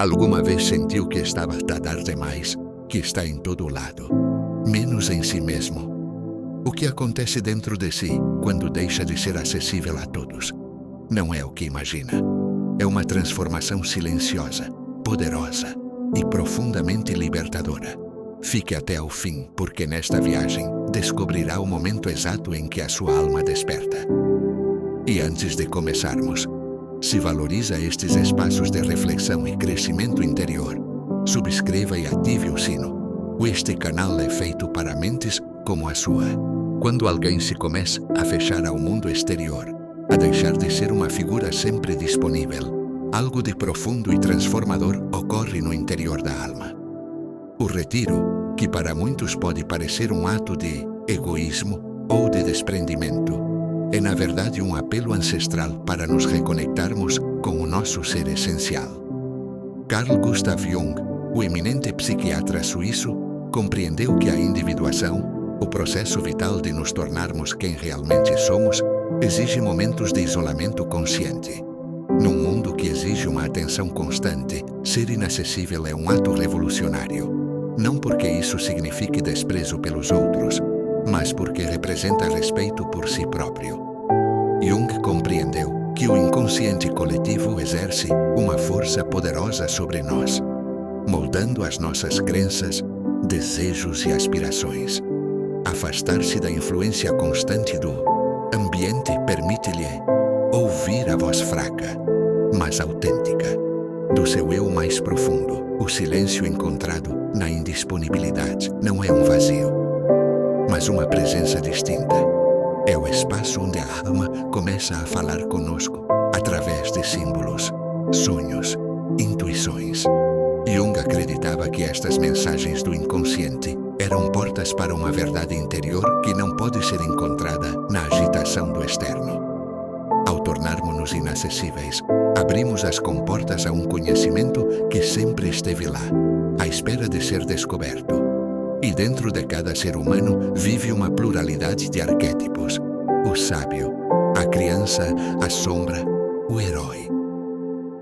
Alguma vez sentiu que estava a dar demais, que está em todo lado, menos em si mesmo? O que acontece dentro de si quando deixa de ser acessível a todos? Não é o que imagina. É uma transformação silenciosa, poderosa e profundamente libertadora. Fique até ao fim, porque nesta viagem descobrirá o momento exato em que a sua alma desperta. E antes de começarmos, se valoriza estes espaços de reflexão e crescimento interior, subscreva e ative o sino. Este canal é feito para mentes como a sua. Quando alguém se começa a fechar ao mundo exterior, a deixar de ser uma figura sempre disponível, algo de profundo e transformador ocorre no interior da alma. O retiro, que para muitos pode parecer um ato de egoísmo ou de desprendimento, é na verdade um apelo ancestral para nos reconectarmos com o nosso ser essencial. Carl Gustav Jung, o eminente psiquiatra suíço, compreendeu que a individuação, o processo vital de nos tornarmos quem realmente somos, exige momentos de isolamento consciente. Num mundo que exige uma atenção constante, ser inacessível é um ato revolucionário. Não porque isso signifique desprezo pelos outros, mas porque representa respeito por si próprio. Jung compreendeu que o inconsciente coletivo exerce uma força poderosa sobre nós, moldando as nossas crenças, desejos e aspirações. Afastar-se da influência constante do ambiente permite-lhe ouvir a voz fraca, mas autêntica, do seu eu mais profundo. O silêncio encontrado na indisponibilidade não é um vazio, mas uma presença distinta. É o espaço onde a alma começa a falar conosco através de símbolos, sonhos, intuições. Jung acreditava que estas mensagens do inconsciente eram portas para uma verdade interior que não pode ser encontrada na agitação do externo. Ao tornarmos-nos inacessíveis, abrimos as comportas a um conhecimento que sempre esteve lá, à espera de ser descoberto. E dentro de cada ser humano vive uma pluralidade de arquétipos: o sábio, a criança, a sombra, o herói.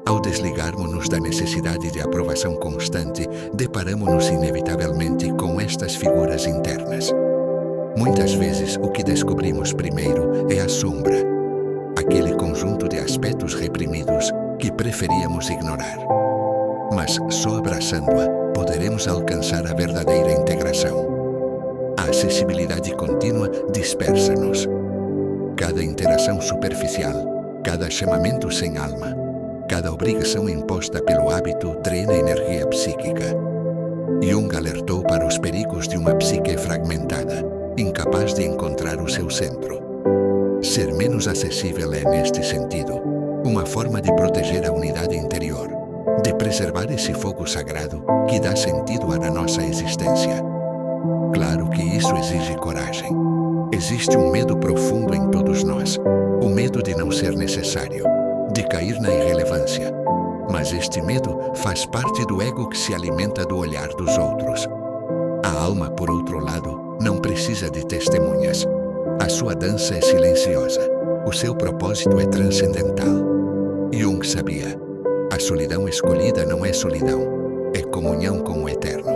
Ao desligarmos-nos da necessidade de aprovação constante, deparamos-nos inevitavelmente com estas figuras internas. Muitas vezes o que descobrimos primeiro é a sombra, aquele conjunto de aspectos reprimidos que preferíamos ignorar. Mas só abraçando-a poderemos alcançar a verdadeira integração. A acessibilidade contínua dispersa-nos. Cada interação superficial, cada chamamento sem alma, cada obrigação imposta pelo hábito drena energia psíquica. Jung alertou para os perigos de uma psique fragmentada, incapaz de encontrar o seu centro. Ser menos acessível é, neste sentido, uma forma de proteger a unidade interior, de preservar esse fogo sagrado que dá sentido à nossa existência. Claro que isso exige coragem. Existe um medo profundo em todos nós, o medo de não ser necessário, de cair na irrelevância. Mas este medo faz parte do ego que se alimenta do olhar dos outros. A alma, por outro lado, não precisa de testemunhas. A sua dança é silenciosa. O seu propósito é transcendental. Jung sabia: a solidão escolhida não é solidão, é comunhão com o eterno.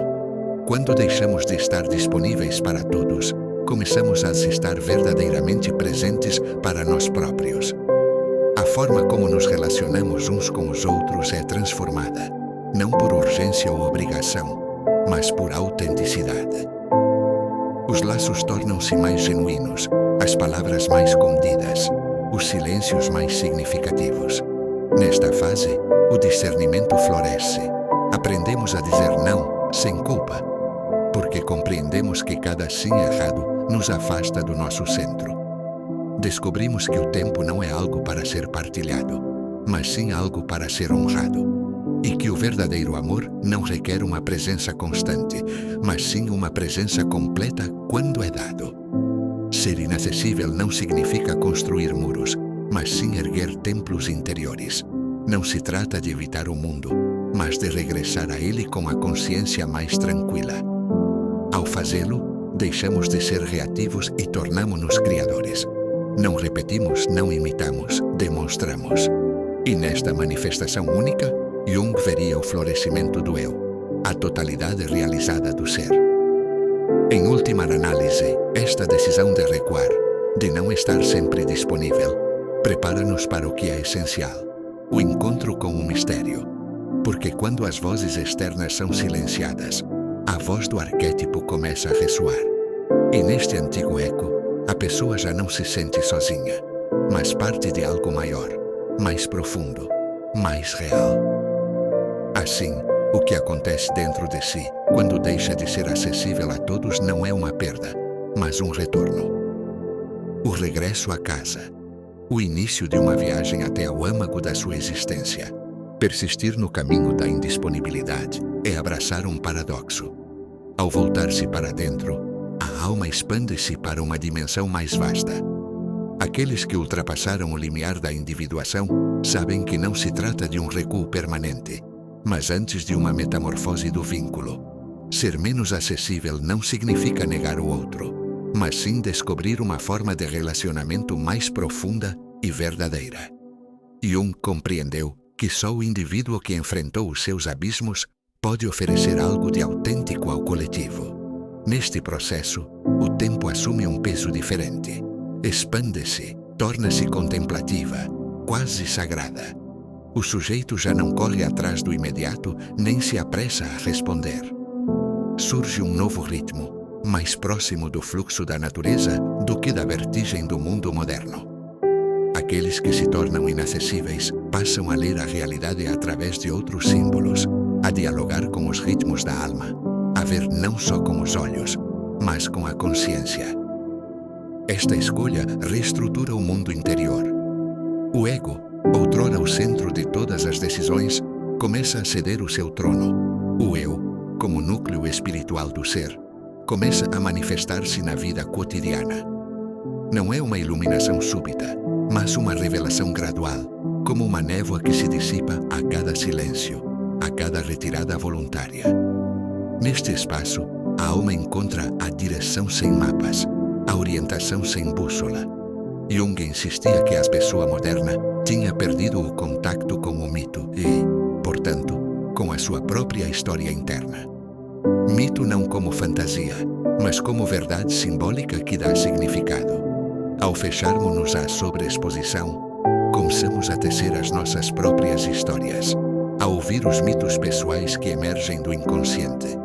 Quando deixamos de estar disponíveis para todos, começamos a estar verdadeiramente presentes para nós próprios. A forma como nos relacionamos uns com os outros é transformada, não por urgência ou obrigação, mas por autenticidade. Os laços tornam-se mais genuínos, as palavras mais contidas, os silêncios mais significativos. Nesta fase, o discernimento floresce. Aprendemos a dizer não sem culpa, porque compreendemos que cada sim errado nos afasta do nosso centro. Descobrimos que o tempo não é algo para ser partilhado, mas sim algo para ser honrado. E que o verdadeiro amor não requer uma presença constante, mas sim uma presença completa quando é dado. Ser inacessível não significa construir muros, mas sim erguer templos interiores. Não se trata de evitar o mundo, mas de regressar a ele com a consciência mais tranquila. Ao fazê-lo, deixamos de ser reativos e tornamo-nos criadores. Não repetimos, não imitamos, demonstramos. E nesta manifestação única, Jung veria o florescimento do eu, a totalidade realizada do ser. Em última análise, esta decisão de recuar, de não estar sempre disponível, prepara-nos para o que é essencial, o encontro com o mistério. Porque quando as vozes externas são silenciadas, a voz do arquétipo começa a ressoar. E neste antigo eco, a pessoa já não se sente sozinha, mas parte de algo maior, mais profundo, mais real. Assim, o que acontece dentro de si, quando deixa de ser acessível a todos, não é uma perda, mas um retorno. O regresso à casa, o início de uma viagem até ao âmago da sua existência. Persistir no caminho da indisponibilidade é abraçar um paradoxo. Ao voltar-se para dentro, a alma expande-se para uma dimensão mais vasta. Aqueles que ultrapassaram o limiar da individuação sabem que não se trata de um recuo permanente, mas antes de uma metamorfose do vínculo. Ser menos acessível não significa negar o outro, mas sim descobrir uma forma de relacionamento mais profunda e verdadeira. Jung compreendeu que só o indivíduo que enfrentou os seus abismos pode oferecer algo de autêntico ao coletivo. Neste processo, o tempo assume um peso diferente. Expande-se, torna-se contemplativa, quase sagrada. O sujeito já não corre atrás do imediato, nem se apressa a responder. Surge um novo ritmo, mais próximo do fluxo da natureza do que da vertigem do mundo moderno. Aqueles que se tornam inacessíveis passam a ler a realidade através de outros símbolos, a dialogar com os ritmos da alma, a ver não só com os olhos, mas com a consciência. Esta escolha reestrutura o mundo interior. O ego, outrora o centro de todas as decisões, começa a ceder o seu trono. O eu, como núcleo espiritual do ser, começa a manifestar-se na vida cotidiana. Não é uma iluminação súbita, mas uma revelação gradual, como uma névoa que se dissipa a cada silêncio, a cada retirada voluntária. Neste espaço, a alma encontra a direção sem mapas, a orientação sem bússola. Jung insistia que a pessoa moderna tinha perdido o contacto com o mito e, portanto, com a sua própria história interna. Mito não como fantasia, mas como verdade simbólica que dá significado. Ao fecharmos-nos à sobreexposição, começamos a tecer as nossas próprias histórias, a ouvir os mitos pessoais que emergem do inconsciente.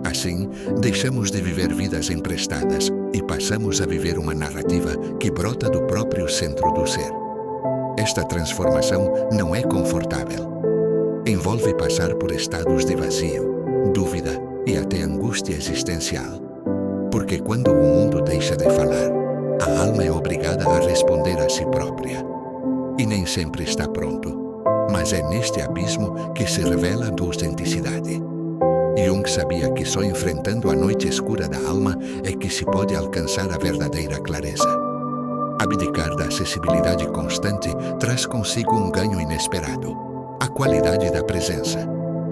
Assim, deixamos de viver vidas emprestadas e passamos a viver uma narrativa que brota do próprio centro do ser. Esta transformação não é confortável. Envolve passar por estados de vazio, dúvida e até angústia existencial. Porque quando o mundo deixa de falar, a alma é obrigada a responder a si própria. E nem sempre está pronto, mas é neste abismo que se revela a autenticidade. Jung sabia que só enfrentando a noite escura da alma é que se pode alcançar a verdadeira clareza. Abdicar da acessibilidade constante traz consigo um ganho inesperado: a qualidade da presença.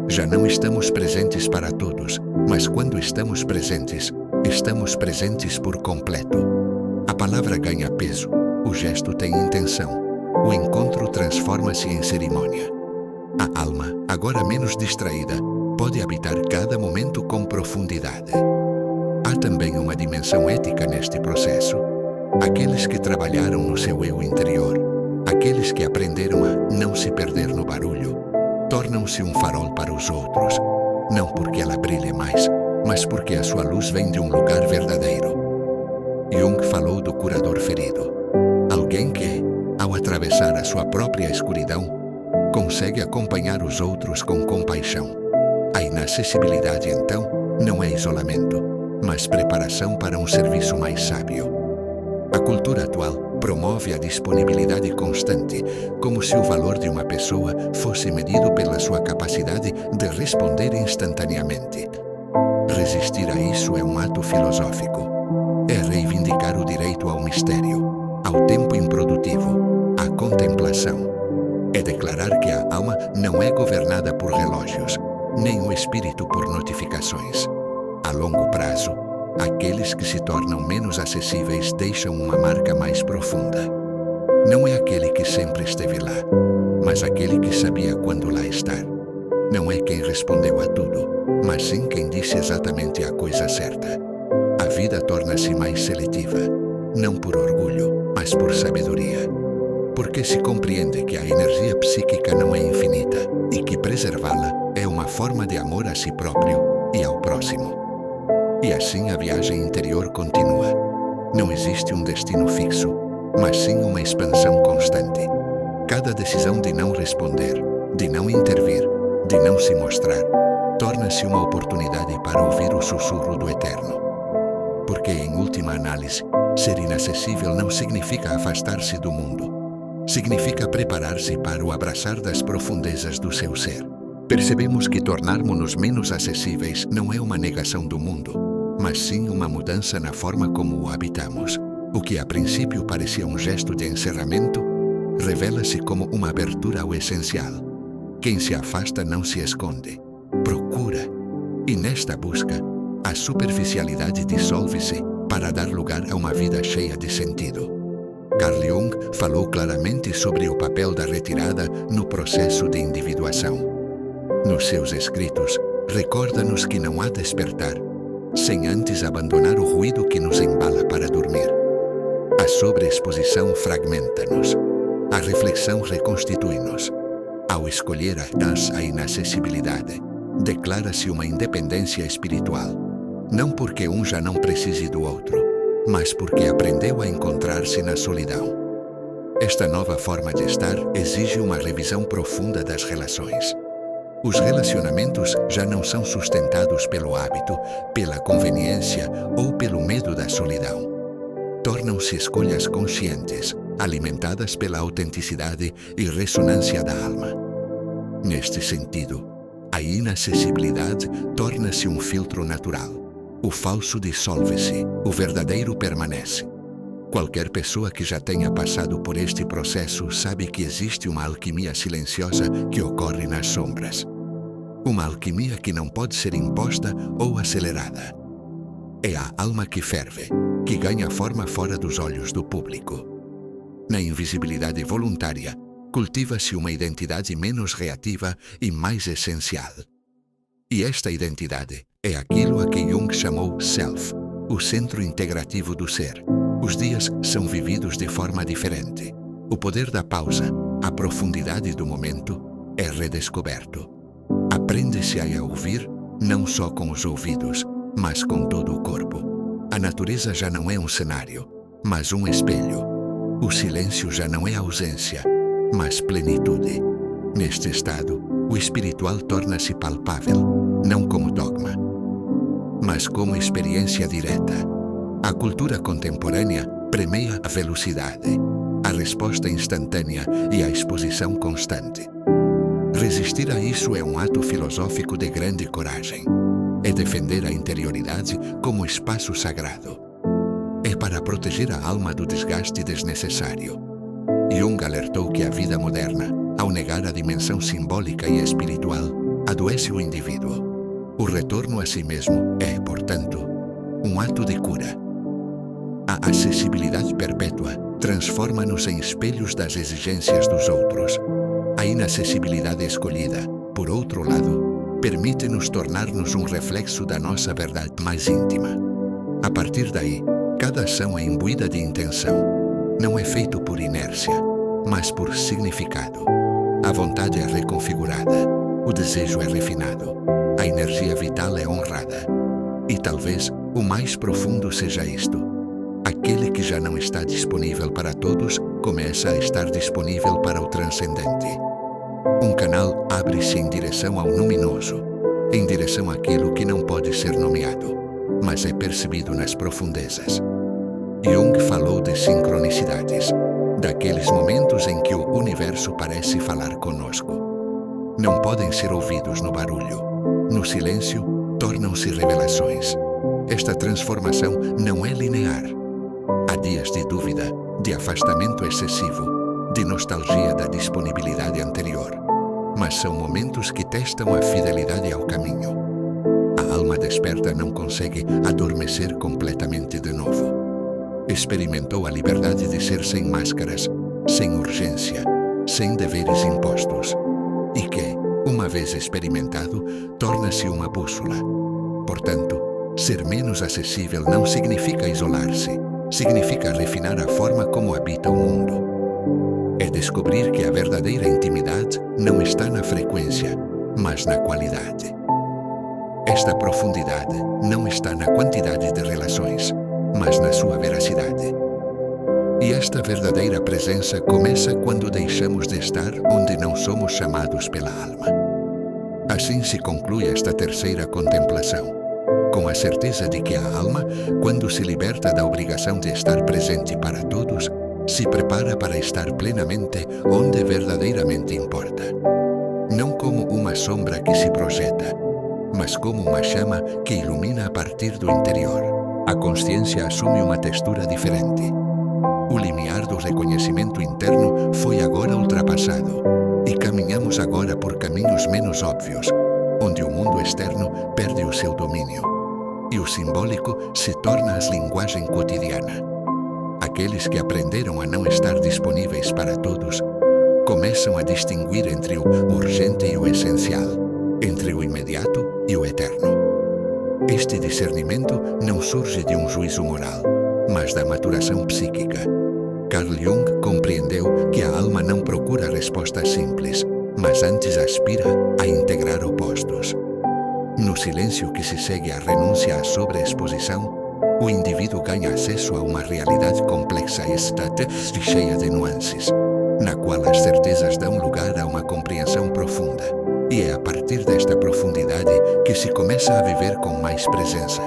Já não estamos presentes para todos, mas quando estamos presentes por completo. A palavra ganha peso, o gesto tem intenção, o encontro transforma-se em cerimônia. A alma, agora menos distraída, pode habitar cada momento com profundidade. Há também uma dimensão ética neste processo. Aqueles que trabalharam no seu eu interior, aqueles que aprenderam a não se perder no barulho, tornam-se um farol para os outros, não porque ela brilhe mais, mas porque a sua luz vem de um lugar verdadeiro. Jung falou do curador ferido, alguém que, ao atravessar a sua própria escuridão, consegue acompanhar os outros com compaixão. A inacessibilidade, então, não é isolamento, mas preparação para um serviço mais sábio. A cultura atual promove a disponibilidade constante, como se o valor de uma pessoa fosse medido pela sua capacidade de responder instantaneamente. Resistir a isso é um ato filosófico. É reivindicar o direito ao mistério, ao tempo improdutivo, à contemplação. É declarar que a alma não é governada por relógios, nem o espírito por notificações. A longo prazo, aqueles que se tornam menos acessíveis deixam uma marca mais profunda. Não é aquele que sempre esteve lá, mas aquele que sabia quando lá estar. Não é quem respondeu a tudo, mas sim quem disse exatamente a coisa certa. A vida torna-se mais seletiva, não por orgulho, mas por sabedoria. Porque se compreende que a energia psíquica não é infinita e que preservá-la é uma forma de amor a si próprio e ao próximo. E assim a viagem interior continua. Não existe um destino fixo, mas sim uma expansão constante. Cada decisão de não responder, de não intervir, de não se mostrar, torna-se uma oportunidade para ouvir o sussurro do Eterno. Porque, em última análise, ser inacessível não significa afastar-se do mundo. Significa preparar-se para o abraçar das profundezas do seu ser. Percebemos que tornarmos-nos menos acessíveis não é uma negação do mundo, mas sim uma mudança na forma como o habitamos. O que a princípio parecia um gesto de encerramento, revela-se como uma abertura ao essencial. Quem se afasta não se esconde, procura. E nesta busca, a superficialidade dissolve-se para dar lugar a uma vida cheia de sentido. Carl Jung falou claramente sobre o papel da retirada no processo de individuação. Nos seus escritos, recorda-nos que não há despertar sem antes abandonar o ruído que nos embala para dormir. A sobreexposição fragmenta-nos. A reflexão reconstitui-nos. Ao escolher a inacessibilidade, declara-se uma independência espiritual. Não porque um já não precise do outro, mas porque aprendeu a encontrar-se na solidão. Esta nova forma de estar exige uma revisão profunda das relações. Os relacionamentos já não são sustentados pelo hábito, pela conveniência ou pelo medo da solidão. Tornam-se escolhas conscientes, alimentadas pela autenticidade e ressonância da alma. Neste sentido, a inacessibilidade torna-se um filtro natural. O falso dissolve-se, o verdadeiro permanece. Qualquer pessoa que já tenha passado por este processo sabe que existe uma alquimia silenciosa que ocorre nas sombras. Uma alquimia que não pode ser imposta ou acelerada. É a alma que ferve, que ganha forma fora dos olhos do público. Na invisibilidade voluntária, cultiva-se uma identidade menos reativa e mais essencial. E esta identidade é aquilo a que Jung chamou Self, o centro integrativo do ser. Os dias são vividos de forma diferente. O poder da pausa, a profundidade do momento, é redescoberto. Aprende-se a ouvir, não só com os ouvidos, mas com todo o corpo. A natureza já não é um cenário, mas um espelho. O silêncio já não é ausência, mas plenitude. Neste estado, o espiritual torna-se palpável, não como dogma, mas como experiência direta. A cultura contemporânea premia a velocidade, a resposta instantânea e a exposição constante. Resistir a isso é um ato filosófico de grande coragem. É defender a interioridade como espaço sagrado. É para proteger a alma do desgaste desnecessário. Jung alertou que a vida moderna, ao negar a dimensão simbólica e espiritual, adoece o indivíduo. O retorno a si mesmo é, portanto, um ato de cura. A acessibilidade perpétua transforma-nos em espelhos das exigências dos outros. A inacessibilidade escolhida, por outro lado, permite-nos tornar-nos um reflexo da nossa verdade mais íntima. A partir daí, cada ação é imbuída de intenção. Não é feito por inércia, mas por significado. A vontade é reconfigurada, o desejo é refinado, a energia vital é honrada. E talvez o mais profundo seja isto. Aquele que já não está disponível para todos começa a estar disponível para o transcendente. Um canal abre-se em direção ao luminoso, em direção àquilo que não pode ser nomeado, mas é percebido nas profundezas. Jung falou de sincronicidades, daqueles momentos em que o universo parece falar conosco. Não podem ser ouvidos no barulho. No silêncio, tornam-se revelações. Esta transformação não é linear. Há dias de dúvida, de afastamento excessivo, de nostalgia da disponibilidade anterior. Mas são momentos que testam a fidelidade ao caminho. A alma desperta não consegue adormecer completamente de novo. Experimentou a liberdade de ser sem máscaras, sem urgência, sem deveres impostos. E que, Uma vez experimentado, torna-se uma bússola. Portanto, ser menos acessível não significa isolar-se, significa refinar a forma como habita o mundo. É descobrir que a verdadeira intimidade não está na frequência, mas na qualidade. Esta profundidade não está na quantidade de relações, mas na sua veracidade. E esta verdadeira presença começa quando deixamos de estar onde não somos chamados pela alma. Assim se conclui esta terceira contemplação, com a certeza de que a alma, quando se liberta da obrigação de estar presente para todos, se prepara para estar plenamente onde verdadeiramente importa. Não como uma sombra que se projeta, mas como uma chama que ilumina a partir do interior. A consciência assume uma textura diferente. O limiar do reconhecimento interno foi agora ultrapassado e caminhamos agora por caminhos menos óbvios, onde o mundo externo perde o seu domínio e o simbólico se torna a linguagem cotidiana. Aqueles que aprenderam a não estar disponíveis para todos começam a distinguir entre o urgente e o essencial, entre o imediato e o eterno. Este discernimento não surge de um juízo moral, mas da maturação psíquica. Carl Jung compreendeu que a alma não procura respostas simples, mas antes aspira a integrar opostos. No silêncio que se segue à renúncia à sobreexposição, o indivíduo ganha acesso a uma realidade complexa e cheia de nuances, na qual as certezas dão lugar a uma compreensão profunda. E é a partir desta profundidade que se começa a viver com mais presença.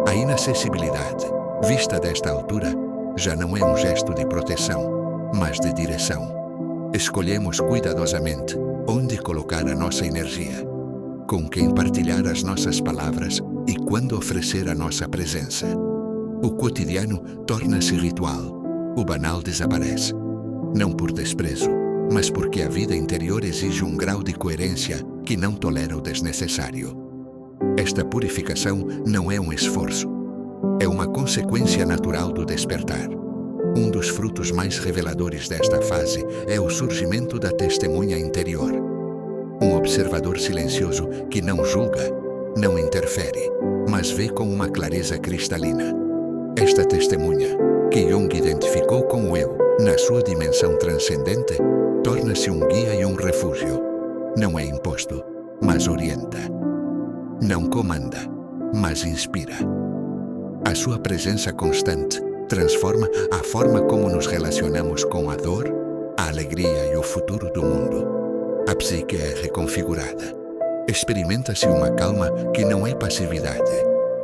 A inacessibilidade, vista desta altura, já não é um gesto de proteção, mas de direção. Escolhemos cuidadosamente onde colocar a nossa energia, com quem partilhar as nossas palavras e quando oferecer a nossa presença. O cotidiano torna-se ritual, o banal desaparece, não por desprezo, mas porque a vida interior exige um grau de coerência que não tolera o desnecessário. Esta purificação não é um esforço, é uma consequência natural do despertar. Um dos frutos mais reveladores desta fase é o surgimento da testemunha interior. Um observador silencioso que não julga, não interfere, mas vê com uma clareza cristalina. Esta testemunha, que Jung identificou com o eu na sua dimensão transcendente, torna-se um guia e um refúgio. Não é imposto, mas orienta. Não comanda, mas inspira. A sua presença constante transforma a forma como nos relacionamos com a dor, a alegria e o futuro do mundo. A psique é reconfigurada. Experimenta-se uma calma que não é passividade,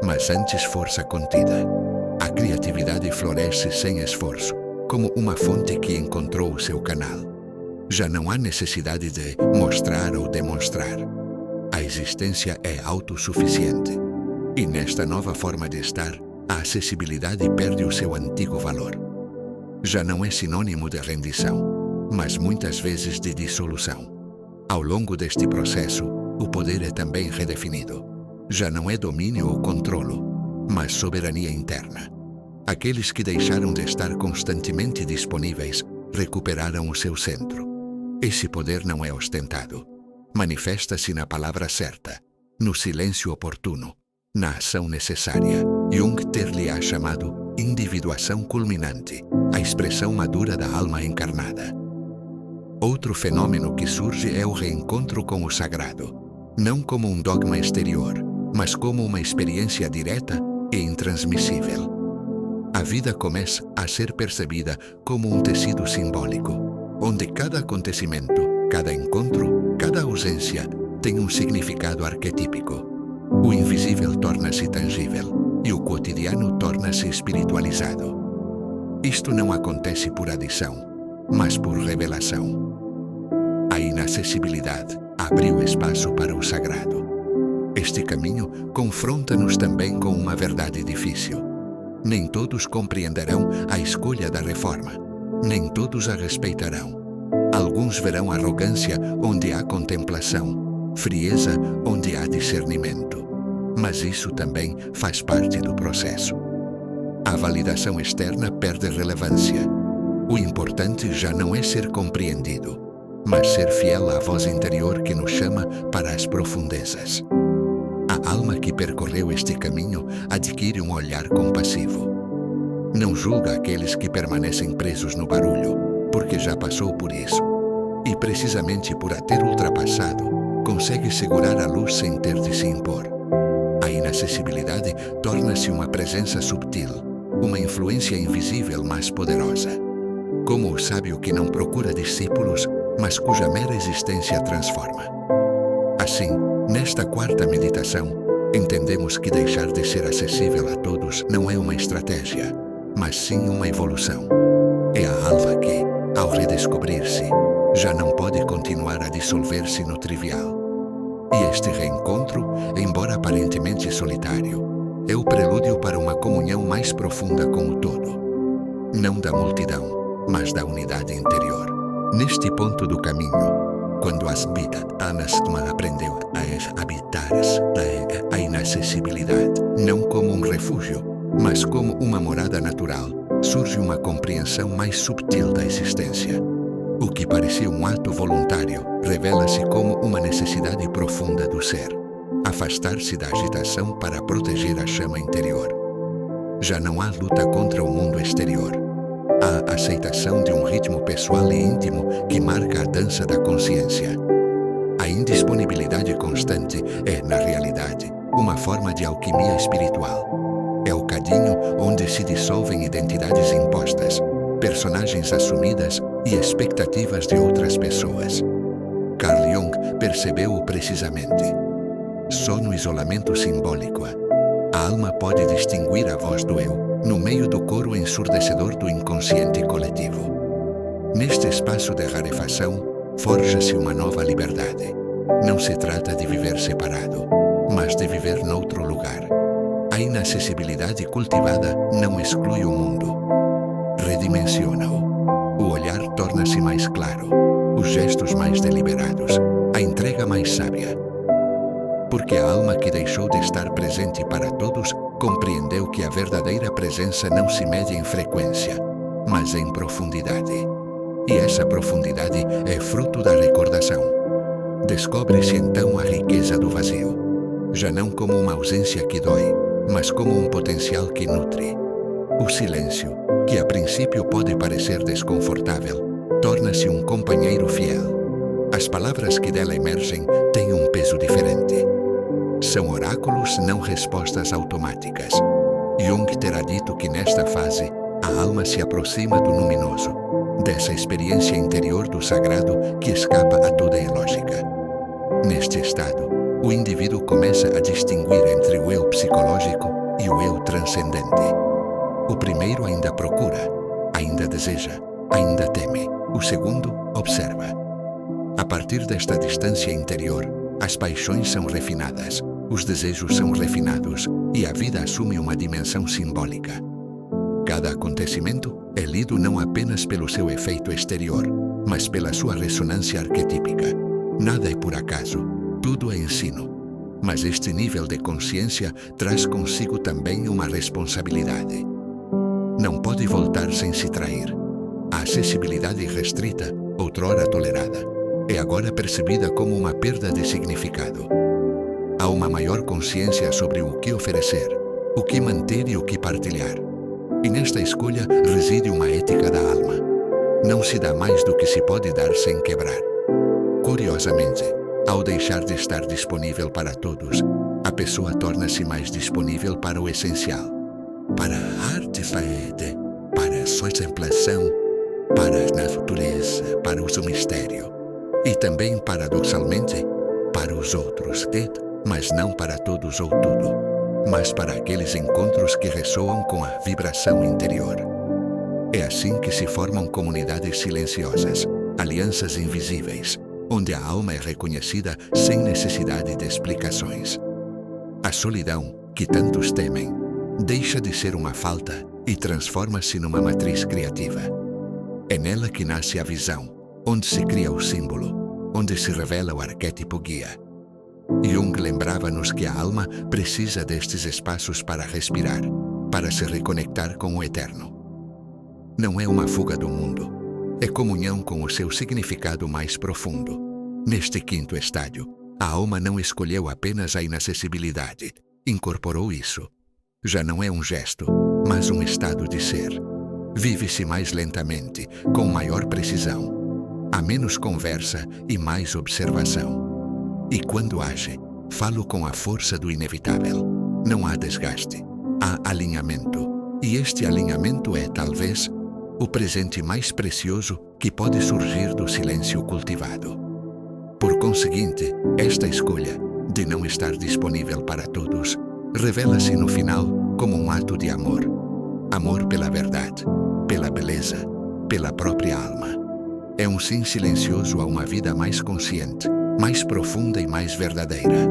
mas antes força contida. A criatividade floresce sem esforço, como uma fonte que encontrou o seu canal. Já não há necessidade de mostrar ou demonstrar. A existência é autossuficiente. E nesta nova forma de estar, a acessibilidade perde o seu antigo valor. Já não é sinônimo de rendição, mas muitas vezes de dissolução. Ao longo deste processo, o poder é também redefinido. Já não é domínio ou controlo, mas soberania interna. Aqueles que deixaram de estar constantemente disponíveis recuperaram o seu centro. Esse poder não é ostentado. Manifesta-se na palavra certa, no silêncio oportuno, na ação necessária. Jung ter-lhe-á chamado individuação culminante, a expressão madura da alma encarnada. Outro fenômeno que surge é o reencontro com o sagrado, não como um dogma exterior, mas como uma experiência direta e intransmissível. A vida começa a ser percebida como um tecido simbólico, onde cada acontecimento, cada encontro, cada ausência tem um significado arquetípico. O invisível torna-se tangível e o cotidiano torna-se espiritualizado. Isto não acontece por adição, mas por revelação. A inacessibilidade abriu espaço para o sagrado. Este caminho confronta-nos também com uma verdade difícil. Nem todos compreenderão a escolha da reforma, nem todos a respeitarão. Alguns verão arrogância onde há contemplação, frieza onde há discernimento. Mas isso também faz parte do processo. A validação externa perde relevância. O importante já não é ser compreendido, mas ser fiel à voz interior que nos chama para as profundezas. A alma que percorreu este caminho adquire um olhar compassivo. Não julga aqueles que permanecem presos no barulho, porque já passou por isso. E precisamente por a ter ultrapassado, consegue segurar a luz sem ter de se impor. A inacessibilidade torna-se uma presença subtil, uma influência invisível mas poderosa. Como o sábio que não procura discípulos, mas cuja mera existência transforma. Assim, nesta quarta meditação, entendemos que deixar de ser acessível a todos não é uma estratégia, mas sim uma evolução. É a alma que, ao redescobrir-se, já não pode continuar a dissolver-se no trivial. E este reencontro, embora aparentemente solitário, é o prelúdio para uma comunhão mais profunda com o todo. Não da multidão, mas da unidade interior. Neste ponto do caminho, quando as vidas aprendeu a habitar a inacessibilidade, não como um refúgio, mas como uma morada natural, surge uma compreensão mais subtil da existência. O que parecia um ato voluntário revela-se como uma necessidade profunda do ser. Afastar-se da agitação para proteger a chama interior. Já não há luta contra o mundo exterior. Há aceitação de um ritmo pessoal e íntimo que marca a dança da consciência. A indisponibilidade constante é, na realidade, uma forma de alquimia espiritual. É o cadinho onde se dissolvem identidades impostas, personagens assumidas e expectativas de outras pessoas. Carl Jung percebeu-o precisamente. Só no isolamento simbólico, a alma pode distinguir a voz do eu no meio do coro ensurdecedor do inconsciente coletivo. Neste espaço de rarefação, forja-se uma nova liberdade. Não se trata de viver separado, mas de viver noutro lugar. A inacessibilidade cultivada não exclui o mundo. Redimensiona-o. O olhar torna-se mais claro, os gestos mais deliberados, a entrega mais sábia. Porque a alma que deixou de estar presente para todos compreendeu que a verdadeira presença não se mede em frequência, mas em profundidade. E essa profundidade é fruto da recordação. Descobre-se então a riqueza do vazio, já não como uma ausência que dói, mas como um potencial que nutre. O silêncio, que a princípio pode parecer desconfortável, torna-se um companheiro fiel. As palavras que dela emergem têm um peso diferente. São oráculos, não respostas automáticas. Jung terá dito que nesta fase, a alma se aproxima do luminoso, dessa experiência interior do sagrado que escapa a toda a lógica. Neste estado, o indivíduo começa a distinguir entre o eu psicológico e o eu transcendente. O primeiro ainda procura, ainda deseja, ainda teme. O segundo observa. A partir desta distância interior, as paixões são refinadas, os desejos são refinados e a vida assume uma dimensão simbólica. Cada acontecimento é lido não apenas pelo seu efeito exterior, mas pela sua ressonância arquetípica. Nada é por acaso, tudo é ensino. Mas este nível de consciência traz consigo também uma responsabilidade. Não pode voltar sem se trair. A acessibilidade restrita, outrora tolerada, é agora percebida como uma perda de significado. Há uma maior consciência sobre o que oferecer, o que manter e o que partilhar. E nesta escolha reside uma ética da alma. Não se dá mais do que se pode dar sem quebrar. Curiosamente, ao deixar de estar disponível para todos, a pessoa torna-se mais disponível para o essencial, para a arte, para a sua exemplação, para a natureza, para o seu mistério. E também, paradoxalmente, para os outros, mas não para todos ou tudo, mas para aqueles encontros que ressoam com a vibração interior. É assim que se formam comunidades silenciosas, alianças invisíveis, onde a alma é reconhecida sem necessidade de explicações. A solidão, que tantos temem, deixa de ser uma falta e transforma-se numa matriz criativa. É nela que nasce a visão, onde se cria o símbolo, onde se revela o arquétipo guia. Jung lembrava-nos que a alma precisa destes espaços para respirar, para se reconectar com o eterno. Não é uma fuga do mundo, É comunhão com o seu significado mais profundo. Neste quinto estágio, a alma não escolheu apenas a inacessibilidade, incorporou isso. Já não é um gesto, mas um estado de ser. Vive-se mais lentamente, com maior precisão. Há menos conversa e mais observação. E quando age, falo com a força do inevitável. Não há desgaste, há alinhamento. E este alinhamento é, talvez, o presente mais precioso que pode surgir do silêncio cultivado. Por conseguinte, esta escolha, de não estar disponível para todos, revela-se no final como um ato de amor. Amor pela verdade, pela beleza, pela própria alma. É um sim silencioso a uma vida mais consciente, mais profunda e mais verdadeira.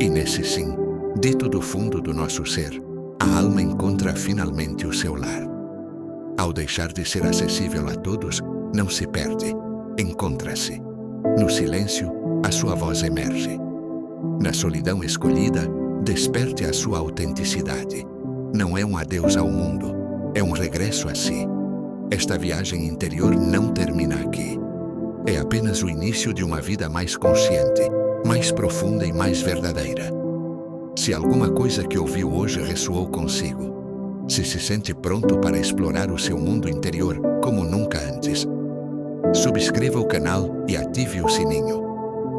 E nesse sim, dito do fundo do nosso ser, a alma encontra finalmente o seu lar. Ao deixar de ser acessível a todos, não se perde, encontra-se. No silêncio, a sua voz emerge. Na solidão escolhida, desperte a sua autenticidade. Não é um adeus ao mundo, é um regresso a si. Esta viagem interior não termina aqui. É apenas o início de uma vida mais consciente, mais profunda e mais verdadeira. Se alguma coisa que ouviu hoje ressoou consigo, se sente pronto para explorar o seu mundo interior como nunca antes, subscreva o canal e ative o sininho.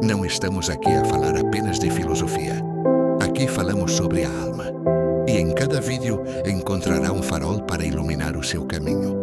Não estamos aqui a falar apenas de filosofia. Aqui falamos sobre a alma. E em cada vídeo encontrará um farol para iluminar o seu caminho.